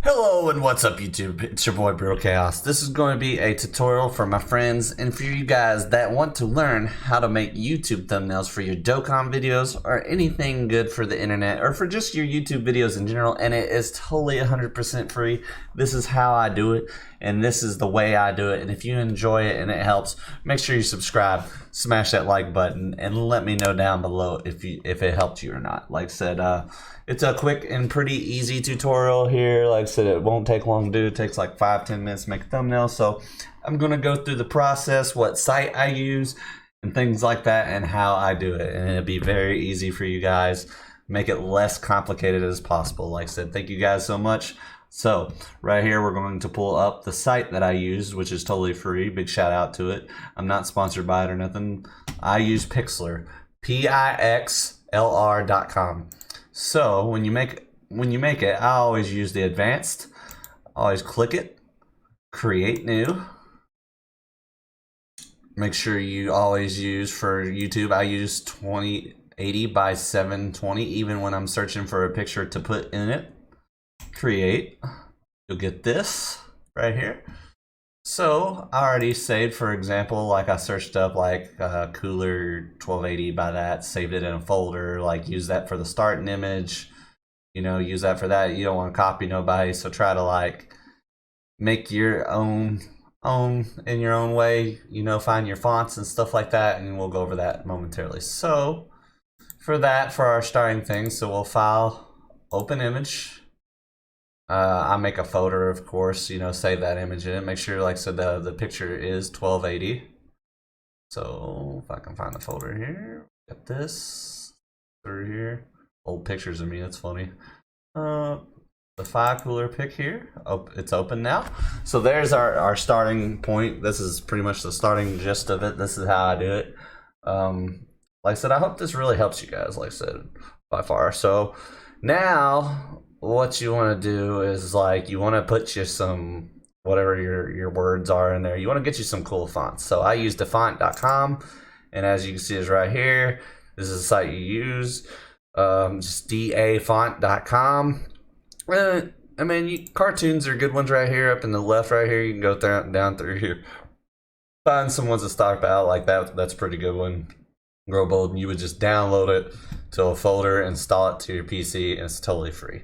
Hello and what's up YouTube, it's your boy Brutal Chaos. This is going to be a tutorial for my friends and for you guys that want to learn how to make YouTube thumbnails for your dokkan videos or anything good for the internet or for just your YouTube videos in general, and it is totally 100% free. This is how I do it and this is the way I do it, and if you enjoy it and it helps, make sure you subscribe, smash that like button, and let me know down below if it helped you or not. Like I said, it's a quick and pretty easy tutorial here. Like I said, it won't take long to do. It takes like 5-10 minutes to make a thumbnail. So I'm going to go through the process, what site I use, and things like that, and how I do it. And it'll be very easy for you guys. Make it less complicated as possible. Like I said, thank you guys so much. So right here, we're going to pull up the site that I use, which is totally free. Big shout out to it. I'm not sponsored by it or nothing. I use Pixlr, Pixlr.com. So when you make it, I always use the advanced. Always click it, create new. Make sure you always use, for YouTube, I use 2080 by 720 even when I'm searching for a picture to put in it. Create. You'll get this right here. So I already saved, for example, like I searched up like cooler 1280 by that, saved it in a folder, like use that for the starting image, you know, use that for that. You don't want to copy nobody, so try to like make your own in your own way, you know, find your fonts and stuff like that, and we'll go over that momentarily. So for that, for our starting thing, so we'll file, open image. I make a folder, of course, you know, save that image in it. Make sure, like I said, the picture is 1280. So if I can find the folder here, get this through here. Old pictures of me, that's funny. The 5 cooler pick here. Oh, it's open now. So there's our starting point. This is pretty much the starting gist of it. This is how I do it. Like I said, I hope this really helps you guys, like I said, by far. So now what you want to do is, like, you want to put you some, whatever your words are in there. You want to get you some cool fonts. So I use defont.com, and as you can see is right here. This is the site you use. Just dafont.com. I mean, cartoons are good ones right here up in the left right here. You can go down through here. Find some ones that start out like that. That's a pretty good one. Grow bold, and you would just download it to a folder, install it to your PC, and it's totally free.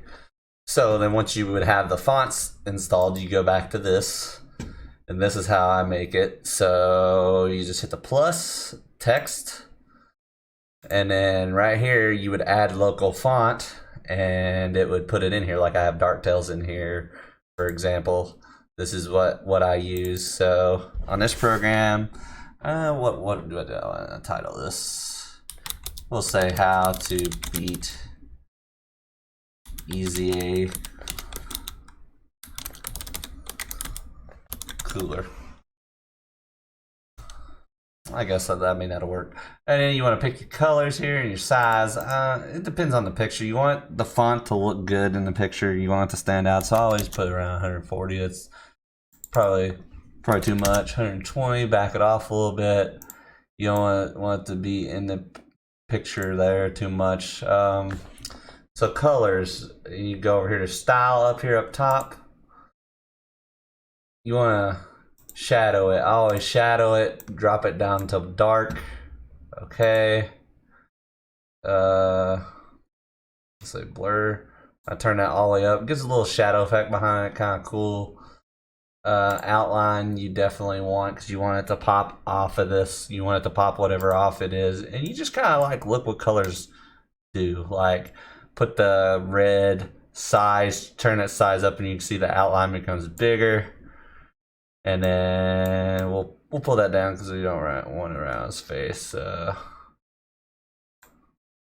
So then once you would have the fonts installed, you go back to this, and this is how I make it. So you just hit the plus, text, and then right here you would add local font, and it would put it in here. Like I have Darktails in here, for example. This is what I use. So on this program, what do I want to title this? We'll say how to beat easy cooler. I guess that may not work. And then you want to pick your colors here and your size. It depends on the picture. You want the font to look good in the picture. You want it to stand out. So I always put around 140. It's probably too much. 120. Back it off a little bit. You don't want it to be in the picture there too much. So colors, you go over here to style up here up top. You want to shadow it. I always shadow it, drop it down to dark. Okay. Let's say blur. I turn that all the way up. Gives a little shadow effect behind it, kind of cool. Outline you definitely want, because you want it to pop off of this. You want it to pop whatever off it is, and you just kind of like look what colors do. Like put the red size, turn that size up, and you can see the outline becomes bigger. And then we'll pull that down because we don't want it around his face. Let's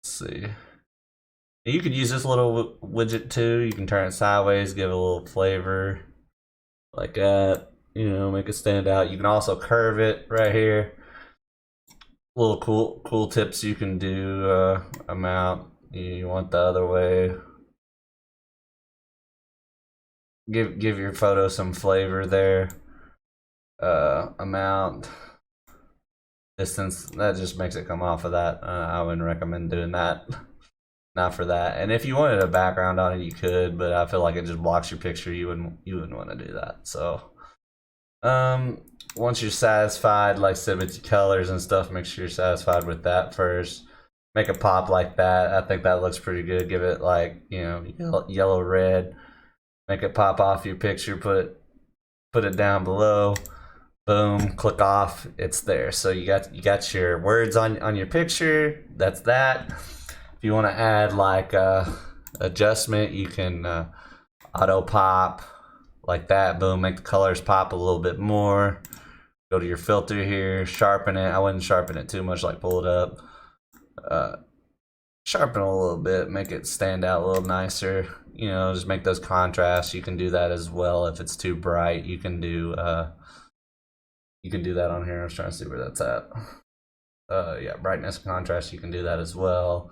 see. You could use this little widget too. You can turn it sideways, give it a little flavor like that. You know, make it stand out. You can also curve it right here. Little cool tips you can do. Amount. You want the other way. Give your photo some flavor there. Amount, distance, that just makes it come off of that. I wouldn't recommend doing that. not for that. And if you wanted a background on it, you could, but I feel like it just blocks your picture. You wouldn't want to do that. So once you're satisfied, like I said, with your colors and stuff, make sure you're satisfied with that first. Make a pop like that. I think that looks pretty good. Give it like, you know, yellow, red. Make it pop off your picture. Put it down below. Boom, click off, it's there. So you got your words on your picture. That's that. If you want to add like adjustment, you can auto pop like that. Boom, make the colors pop a little bit more. Go to your filter here, sharpen it. I wouldn't sharpen it too much, like pull it up. Sharpen it a little bit, make it stand out a little nicer. You know, just make those contrasts. You can do that as well. If it's too bright, you can do that on here. I was trying to see where that's at. Yeah, brightness, contrast, you can do that as well.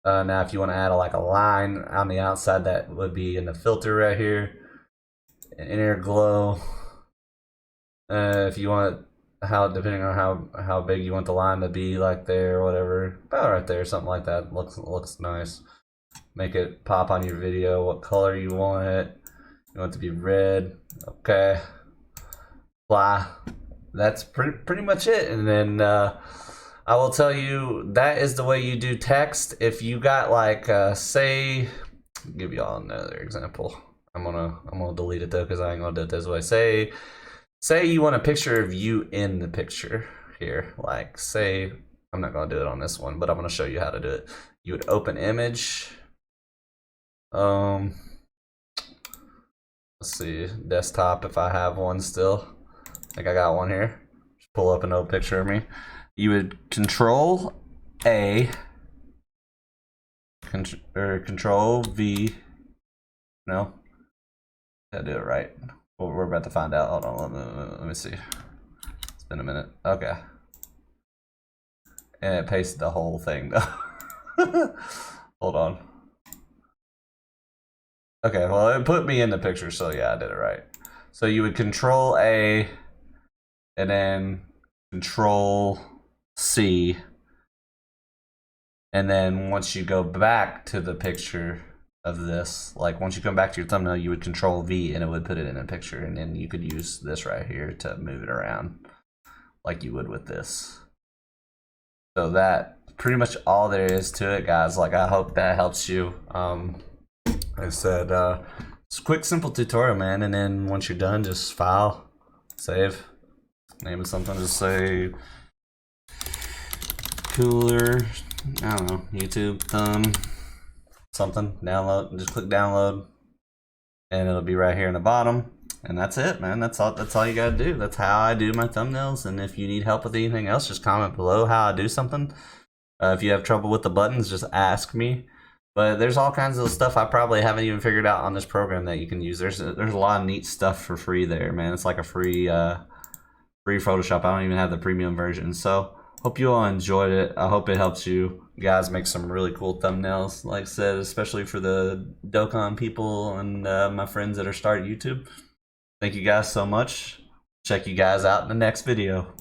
Now if you want to add like a line on the outside, that would be in the filter right here. An inner glow. If you want depending on how big you want the line to be, like there or whatever, about right there, something like that. Looks nice. Make it pop on your video, what color you want it. You want it to be red. Okay. Apply. That's pretty much it. And then I will tell you, that is the way you do text. If you got like say, I'll give you all another example. I'm gonna delete it though, because I ain't gonna do it this way. Say you want a picture of you in the picture here. Like say, I'm not gonna do it on this one, but I'm gonna show you how to do it. You would open image. Let's see, desktop, if I have one still. I think I got one here. Just pull up an old picture of me. You would Control A, or Control V. No, gotta do it right. Well, we're about to find out. Hold on, let me see. It's been a minute. Okay. And it pasted the whole thing though. Hold on. Okay, well it put me in the picture, so yeah, I did it right. So you would Control A, and then Control C, and then once you go back to the picture of this, like once you come back to your thumbnail, you would Control V and it would put it in a picture, and then you could use this right here to move it around like you would with this. So that pretty much all there is to it, guys. Like I hope that helps you. Like I said, it's a quick, simple tutorial, man. And then once you're done, just file, save, name it something. Just say cooler, I don't know, YouTube thumb, something. Download. Just click download, and it'll be right here in the bottom. And that's it, man. That's all you gotta do. That's how I do my thumbnails. And if you need help with anything else, just comment below how I do something. If you have trouble with the buttons, just ask me. But there's all kinds of stuff I probably haven't even figured out on this program that you can use. There's a lot of neat stuff for free there, man. It's like a free Photoshop. I don't even have the premium version. So hope you all enjoyed it. I hope it helps you guys make some really cool thumbnails. Like I said, especially for the dokkan people and my friends that are starting YouTube. Thank you guys so much. Check you guys out in the next video.